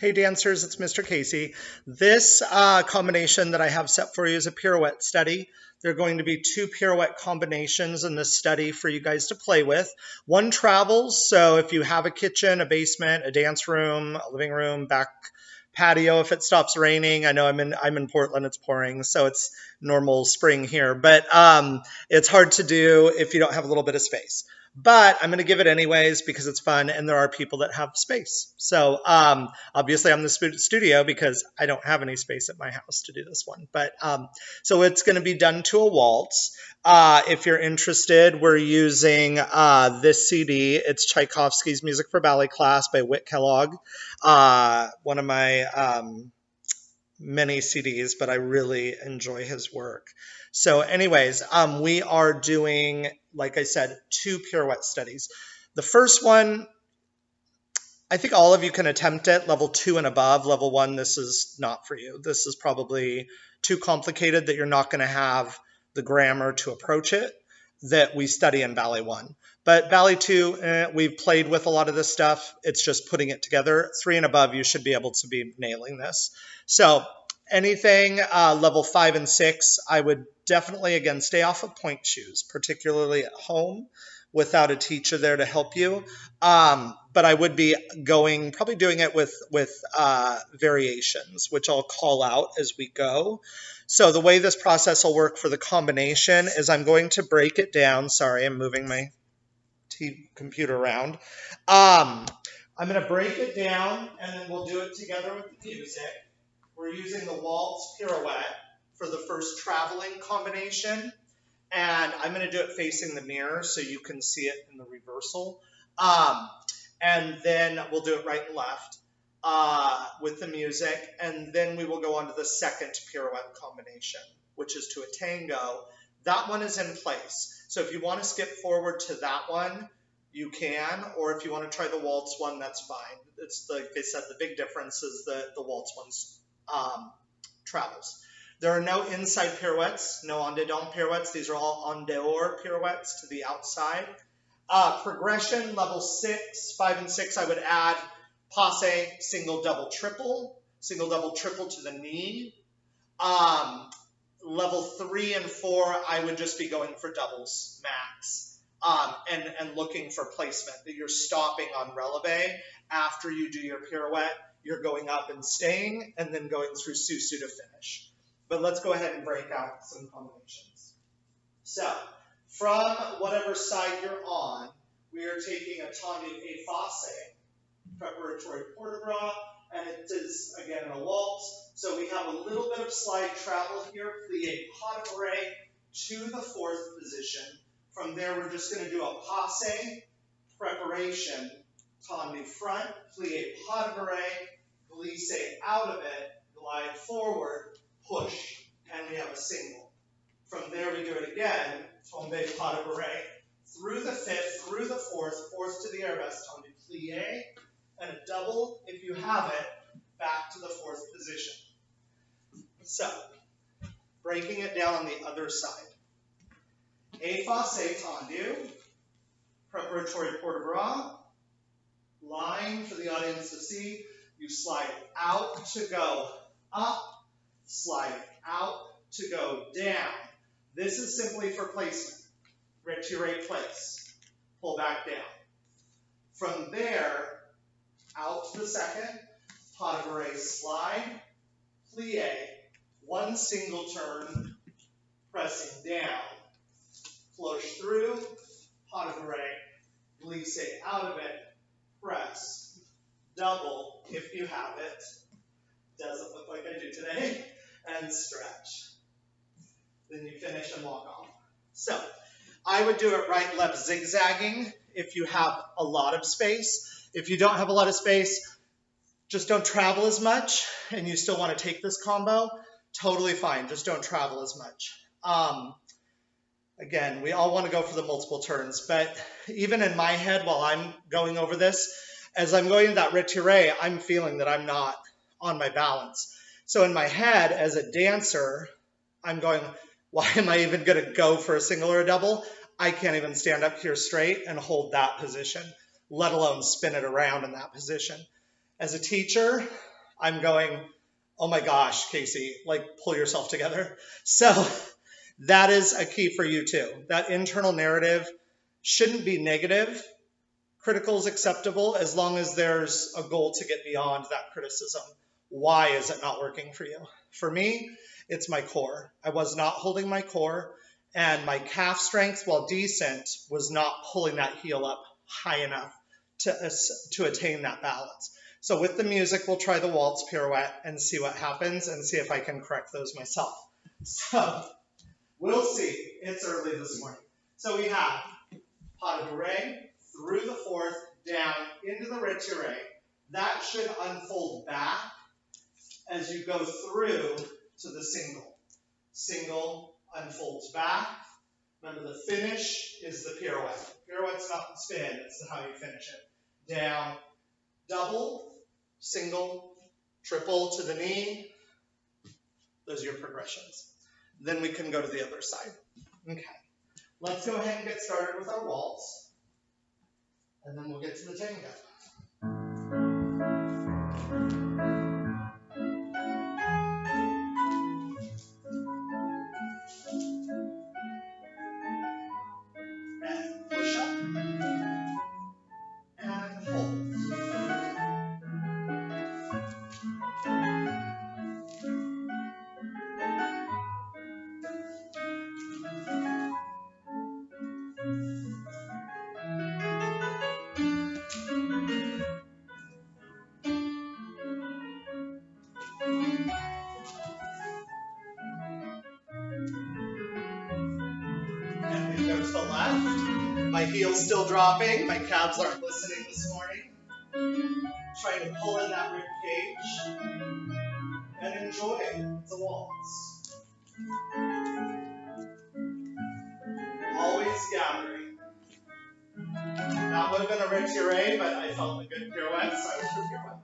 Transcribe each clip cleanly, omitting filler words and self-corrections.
Hey dancers, it's Mr. Casey. This combination that I have set for you is a pirouette study. There are going to be two pirouette combinations in this study for you guys to play with. One travels, so if you have a kitchen, a basement, a dance room, a living room, back patio, if it stops raining. I know I'm in Portland, it's pouring, so it's normal spring here, but it's hard to do if you don't have a little bit of space. But I'm going to give it anyways because it's fun and there are people that have space. So obviously I'm the studio because I don't have any space at my house to do this one. But so it's going to be done to a waltz. If you're interested, we're using this CD. It's Tchaikovsky's Music for Ballet Class by Whit Kellogg. One of my many CDs, but I really enjoy his work. So anyways, we are doing, like I said, two pirouette studies. The first one, I think all of you can attempt it, level 2 and above. Level 1, this is not for you. This is probably too complicated that you're not going to have the grammar to approach it that we study in Ballet 1. But Ballet 2, we've played with a lot of this stuff. It's just putting it together. 3 and above, you should be able to be nailing this. So anything level 5 and 6, I would definitely, again, stay off of point shoes, particularly at home without a teacher there to help you. But I would be probably doing it with variations, which I'll call out as we go. So the way this process will work for the combination is I'm going to break it down. Sorry, I'm moving my computer around. I'm going to break it down, and then we'll do it together with the music. We're using the Waltz Pirouette for the first traveling combination. And I'm going to do it facing the mirror so you can see it in the reversal. And then we'll do it right and left with the music. And then we will go on to the second pirouette combination, which is to a tango. That one is in place. So if you want to skip forward to that one, you can. Or if you want to try the waltz one, that's fine. It's like I said, the big difference is that the waltz one's travels. There are no inside pirouettes, no en dedans pirouettes. These are all en dehors pirouettes to the outside. Progression, level 6, 5, and 6, I would add passe, single, double, triple to the knee. Level 3 and 4, I would just be going for doubles max and looking for placement, that you're stopping on releve. After you do your pirouette, you're going up and staying, and then going through susu to finish. But let's go ahead and break out some combinations. So, from whatever side you're on, we are taking a tendu et face, preparatory port de bras, and it is, again, a waltz. So we have a little bit of slide travel here, plie pas de bourrée to the 4th position. From there, we're just going to do a passe, preparation, tendu front, plie pas de bourrée, glisse out of it, glide forward, push, and we have a single. From there, we do it again, tombe pas de bourrée, through the 5th, through the 4th to the arabesque, tendu plie, and a double, if you have it, back to the 4th position. So, breaking it down on the other side. Effacé tendu, preparatory port de bras, line for the audience to see. You slide out to go up, slide out to go down. This is simply for placement. Retiré place. Pull back down. From there, out to the 2nd, pas de bourrée slide, plie, one single turn, pressing down, flush through, pas de bourrée, glisse out of it, press, double if you have it, doesn't look like I do today, and stretch. Then you finish and walk off. So, I would do it right, left, zigzagging if you have a lot of space. If you don't have a lot of space, just don't travel as much, and you still want to take this combo, totally fine. Just don't travel as much. Again, we all want to go for the multiple turns, but even in my head while I'm going over this, as I'm going to that retiré, I'm feeling that I'm not on my balance. So in my head, as a dancer, I'm going, why am I even going to go for a single or a double? I can't even stand up here straight and hold that position, let alone spin it around in that position. As a teacher, I'm going, oh my gosh, Casey, like pull yourself together. So that is a key for you too. That internal narrative shouldn't be negative. Critical is acceptable as long as there's a goal to get beyond that criticism. Why is it not working for you? For me, it's my core. I was not holding my core, and my calf strength, while decent, was not pulling that heel up high enough to attain that balance. So with the music, we'll try the waltz pirouette and see what happens and see if I can correct those myself. So we'll see. It's early this morning. So we have pas de bourrée, through the fourth, down into the retiré. That should unfold back as you go through to the single. Single unfolds back. Remember, the finish is the pirouette. Pirouette's not the spin, it's how you finish it. Down, double, single, triple to the knee. Those are your progressions. Then we can go to the other side. Okay. Let's go ahead and get started with our waltz. And then we'll get to the tango. And push up. And hold. And we go to the left. My heel's still dropping. My calves aren't listening this morning. Trying to pull in that rib cage. And enjoy it. It's a waltz. Always gathering. That would have been a retiré, but I felt a good pirouette, so I went for pirouette.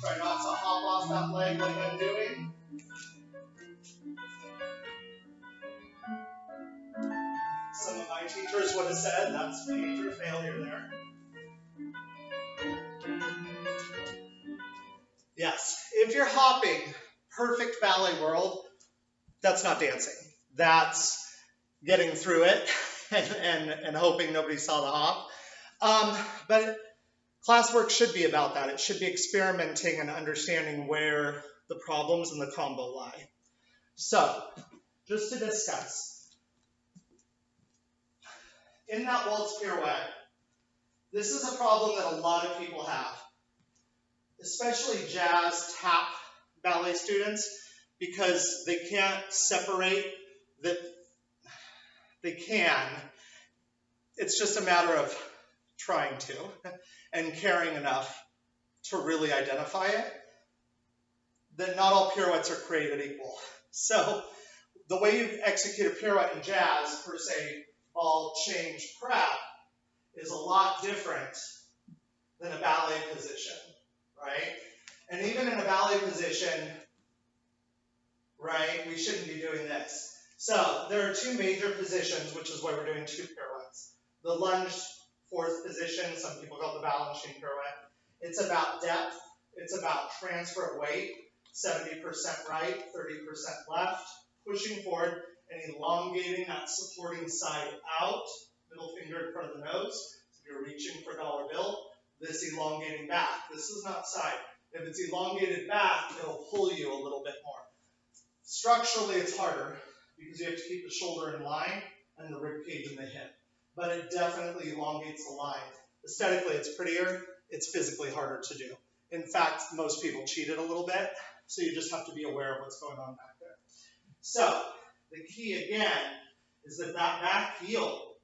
Try not to hop off that leg like I'm doing. Some of my teachers would have said that's major failure there. Yes, if you're hopping, perfect ballet world, that's not dancing. That's getting through it and hoping nobody saw the hop. But classwork should be about that. It should be experimenting and understanding where the problems in the combo lie. So, just to discuss, in that waltz pirouette, this is a problem that a lot of people have, especially jazz tap ballet students, because they can't separate that they can. It's just a matter of trying to and caring enough to really identify it, that not all pirouettes are created equal. So the way you execute a pirouette in jazz, per se, ball, change, prep, is a lot different than a ballet position, right? And even in a ballet position, right, we shouldn't be doing this. So there are two major positions, which is why we're doing two pirouettes. The lunge fourth position, some people call it the balancing pirouette. It's about depth. It's about transfer of weight, 70% right, 30% left, pushing forward and elongating that supporting side out, middle finger in front of the nose. So if you're reaching for dollar bill, this elongating back. This is not side. If it's elongated back, it'll pull you a little bit more. Structurally, it's harder because you have to keep the shoulder in line and the rib cage in the hip. But it definitely elongates the line. Aesthetically, it's prettier. It's physically harder to do. In fact, most people cheat it a little bit, so you just have to be aware of what's going on back there. So, the key again is that back heel,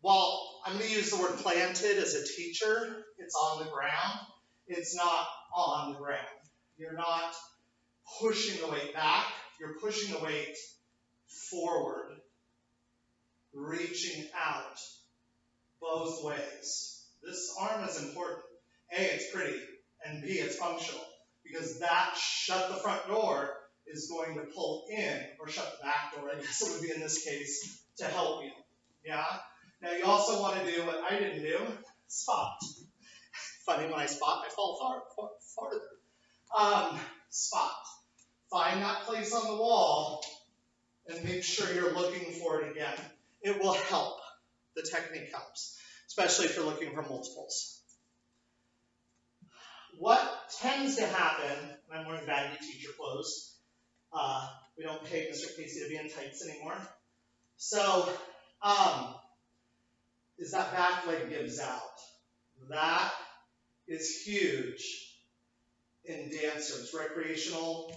while I'm going to use the word planted as a teacher, it's on the ground. It's not on the ground. You're not pushing the weight back. You're pushing the weight forward, reaching out both ways. This arm is important. A, it's pretty, and B, it's functional, because that shut the front door is going to pull in, or shut the back door, I guess it would be in this case, to help you. Yeah? Now you also want to do what I didn't do, spot. Funny, when I spot, I fall farther. Spot. Find that place on the wall and make sure you're looking for it again. It will help. The technique helps, especially if you're looking for multiples. What tends to happen, and I'm wearing baggy teacher clothes, we don't pay Mr. Casey to be in tights anymore, so is that back leg gives out. That is huge in dancers, recreational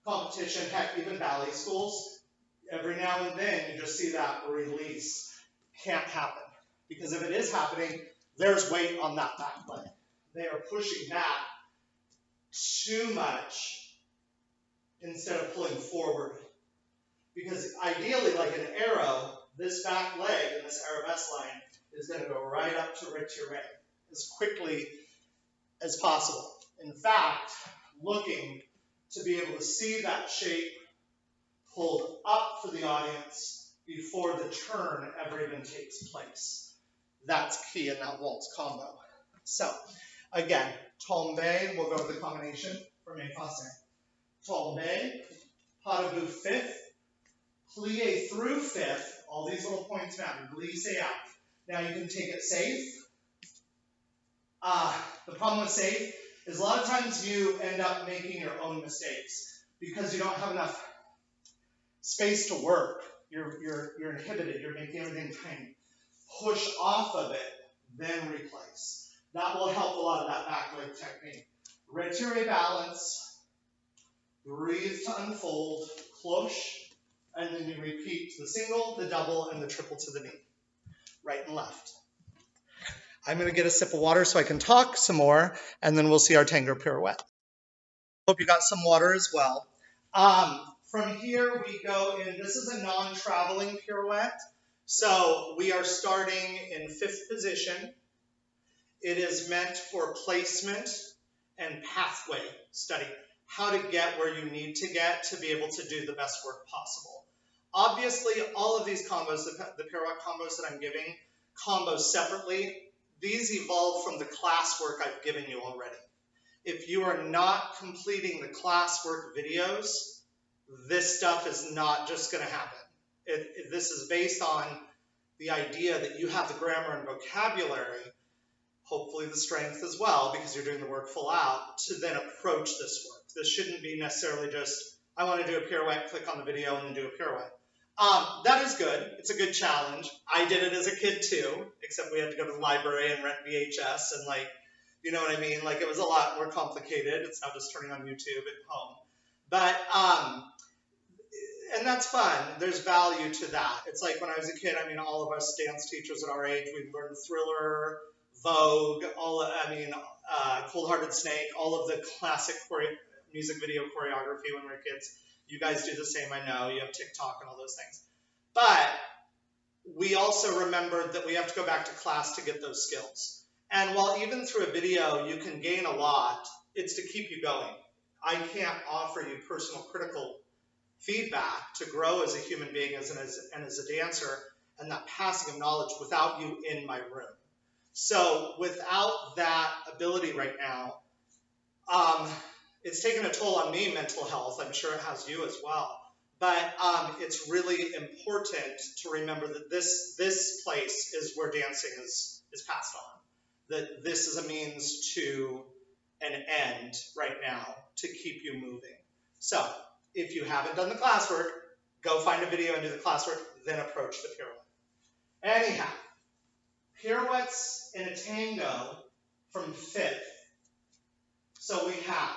competition, heck, even ballet schools. Every now and then you just see that release. Can't happen, because if it is happening, there's weight on that back leg. They are pushing back too much instead of pulling forward. Because ideally, like an arrow, this back leg in this arabesque line is going to go right up to retiré as quickly as possible. In fact, looking to be able to see that shape pulled up for the audience before the turn ever even takes place. That's key in that waltz combo. So, again, tombe, we'll go to the combination for main passing. Tombe, pas de bout fifth, plie through fifth, all these little points matter, glisse out. Now you can take it safe. The problem with safe is a lot of times you end up making your own mistakes because you don't have enough space to work. You're inhibited, you're making everything tiny. Push off of it, then replace. That will help a lot of that back leg technique. Retiré balance, breathe to unfold, cloche, and then you repeat the single, the double, and the triple to the knee. Right and left. I'm going to get a sip of water so I can talk some more, and then we'll see our tango pirouette. Hope you got some water as well. From here we go in, this is a non-traveling pirouette. So we are starting in fifth position. It is meant for placement and pathway study. How to get where you need to get to be able to do the best work possible. Obviously, all of these combos, the pirouette combos that I'm giving, combos separately, these evolve from the classwork I've given you already. If you are not completing the classwork videos, this stuff is not just going to happen. This is based on the idea that you have the grammar and vocabulary, hopefully the strength as well, because you're doing the work full out, to then approach this work. This shouldn't be necessarily just, I want to do a pirouette, click on the video, and then do a pirouette. That is good. It's a good challenge. I did it as a kid too, except we had to go to the library and rent VHS and like, you know what I mean? Like it was a lot more complicated. It's not just turning on YouTube at home. But, and that's fun. There's value to that. It's like when I was a kid, I mean, all of us dance teachers at our age, we learned Thriller, Vogue, Cold Hearted Snake, all of the classic music video choreography when we were kids. You guys do the same, I know. You have TikTok and all those things. But we also remembered that we have to go back to class to get those skills. And while even through a video you can gain a lot, it's to keep you going. I can't offer you personal critical feedback to grow as a human being and as a dancer and that passing of knowledge without you in my room. So without that ability right now, it's taken a toll on me, mental health. I'm sure it has you as well. But it's really important to remember that this place is where dancing is passed on. That this is a means to an end right now to keep you moving. So if you haven't done the classwork, go find a video and do the classwork, then approach the pirouette. Anyhow, pirouettes in a tango from fifth. So we have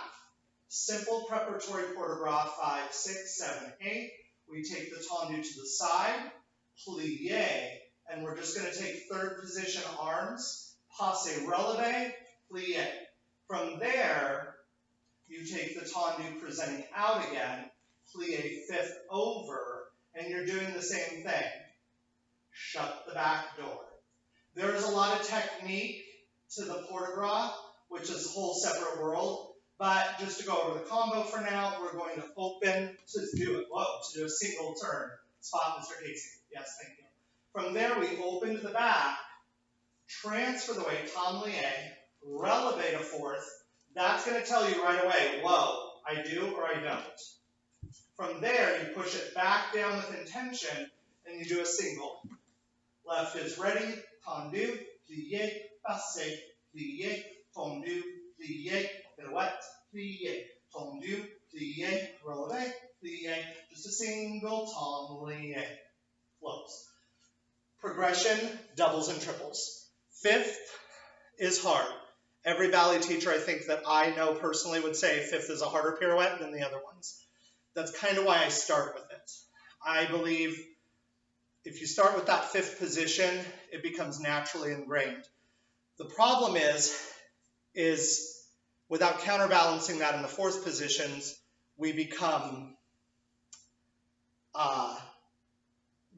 simple preparatory port de bras, 5, 6, 7, 8. We take the tendu to the side, plie, and we're just going to take third position arms, passe releve, plie. From there, you take the tendu presenting out again, plie fifth over, and you're doing the same thing. Shut the back door. There is a lot of technique to the port de bras, which is a whole separate world. But just to go over the combo for now, we're going to open to do a single turn. Spot, Mr. Casey. Yes, thank you. From there, we open to the back, transfer the weight, tom lié, releve a fourth. That's going to tell you right away, whoa, I do or I don't. From there, you push it back down with intention, and you do a single. Left is ready, tendu, plié, passé, plié, tendu, plié, pirouette, plié, tendu, plié, releve, plié, just a single, tom lié. Flows. Progression, doubles and triples. Fifth is hard. Every ballet teacher I think that I know personally would say fifth is a harder pirouette than the other ones. That's kind of why I start with it. I believe if you start with that fifth position, it becomes naturally ingrained. The problem is without counterbalancing that in the fourth positions, we become,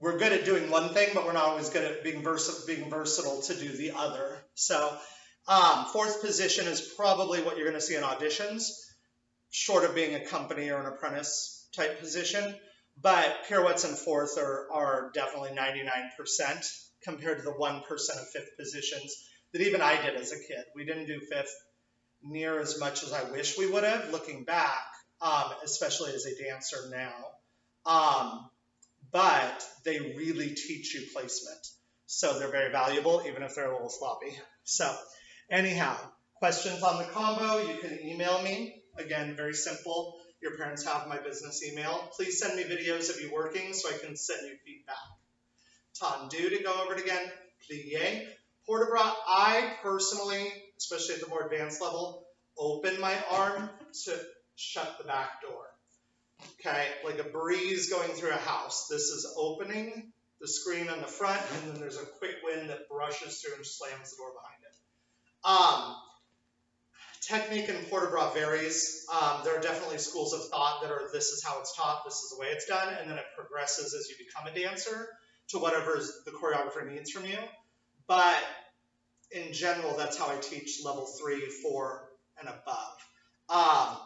we're good at doing one thing, but we're not always good at being versatile to do the other. So fourth position is probably what you're going to see in auditions, short of being a company or an apprentice type position. But pirouettes in fourth are definitely 99% compared to the 1% of fifth positions that even I did as a kid. We didn't do fifth near as much as I wish we would have, looking back, especially as a dancer now. But they really teach you placement. So they're very valuable, even if they're a little sloppy. So anyhow, questions on the combo, you can email me. Again, very simple. Your parents have my business email. Please send me videos of you working so I can send you feedback. Tendu to go over it again. Plié. Port de bras, I personally, especially at the more advanced level, open my arm to shut the back door. Okay, like a breeze going through a house. This is opening the screen on the front, and then there's a quick wind that brushes through and slams the door behind it. Technique in port de bras varies. There are definitely schools of thought that are, this is how it's taught, this is the way it's done, and then it progresses as you become a dancer to whatever the choreographer needs from you. But in general, that's how I teach level 3, 4, and above.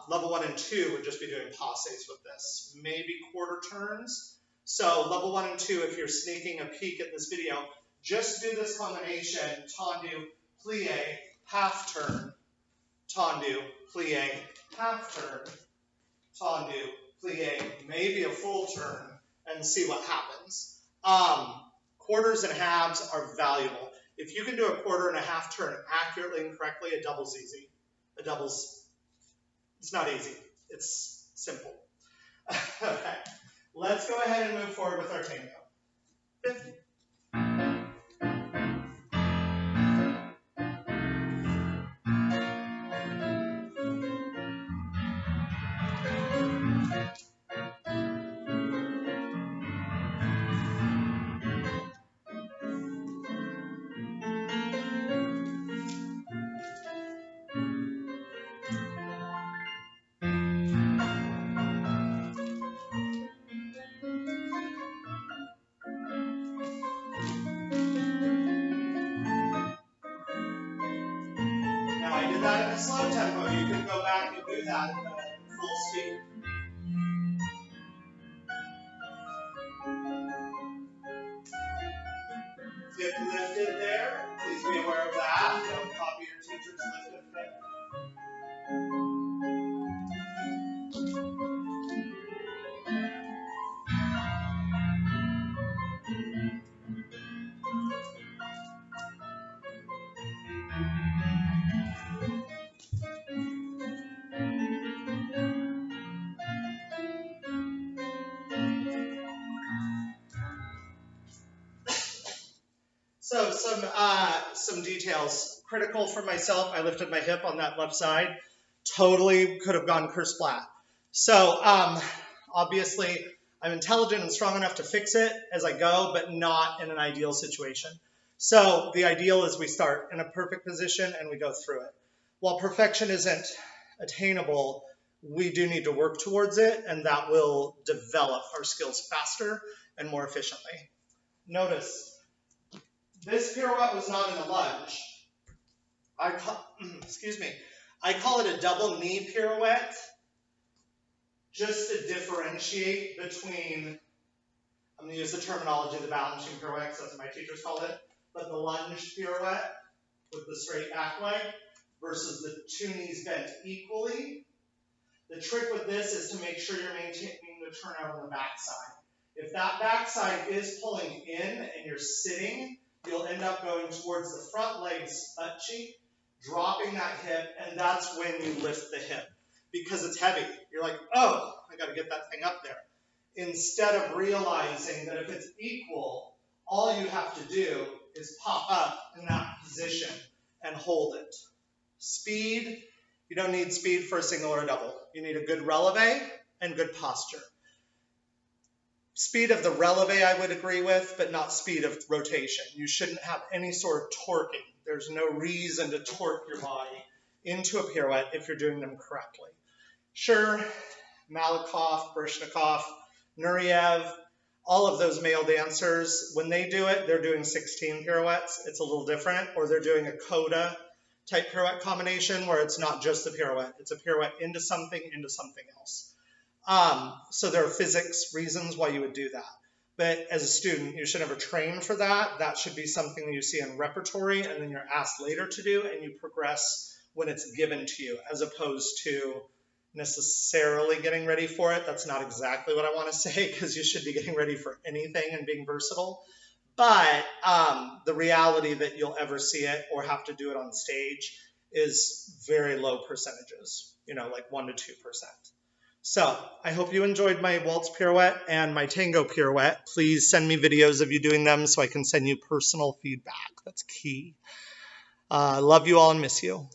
Level 1 and 2 would just be doing passes with this, maybe quarter turns. So level 1 and 2, if you're sneaking a peek at this video, just do this combination, tendu, plie, half turn, tendu, plie, half turn, tendu, plie, maybe a full turn, and see what happens. Quarters and halves are valuable. If you can do a quarter and a half turn accurately and correctly, a double's easy. A double's, it's not easy, it's simple. Okay, let's go ahead and move forward with our tango. 50. Now I did that in a slow tempo. You can go back and do that at full speed. Hip lifted there. Please be aware of that. Don't copy your teacher's lifted hip. So some details. Critical for myself, I lifted my hip on that left side. Totally could have gone kersplat. So obviously I'm intelligent and strong enough to fix it as I go, but not in an ideal situation. So the ideal is we start in a perfect position and we go through it. While perfection isn't attainable, we do need to work towards it, and that will develop our skills faster and more efficiently. Notice, this pirouette was not in a lunge. I call it a double knee pirouette, just to differentiate between I'm going to use the terminology of the balancing pirouette because that's what my teachers called it. But the lunge pirouette with the straight back leg versus the two knees bent equally. The trick with this is to make sure you're maintaining the turnout on the backside. If that backside is pulling in and you're sitting, you'll end up going towards the front leg's butt cheek, dropping that hip, and that's when you lift the hip because it's heavy. You're like, oh, I got to get that thing up there. Instead of realizing that if it's equal, all you have to do is pop up in that position and hold it. Speed, you don't need speed for a single or a double. You need a good releve and good posture. Speed of the releve I would agree with, but not speed of rotation. You shouldn't have any sort of torquing. There's no reason to torque your body into a pirouette if you're doing them correctly. Sure, Malakoff, Baryshnikov, Nureyev, all of those male dancers, when they do it, they're doing 16 pirouettes. It's a little different, or they're doing a coda type pirouette combination where it's not just the pirouette. It's a pirouette into something else. So there are physics reasons why you would do that. But as a student, you should never train for that. That should be something that you see in repertory and then you're asked later to do and you progress when it's given to you as opposed to necessarily getting ready for it. That's not exactly what I want to say because you should be getting ready for anything and being versatile. But the reality that you'll ever see it or have to do it on stage is very low percentages, like 1% to 2%. So I hope you enjoyed my waltz pirouette and my tango pirouette. Please send me videos of you doing them so I can send you personal feedback. That's key. Love you all and miss you.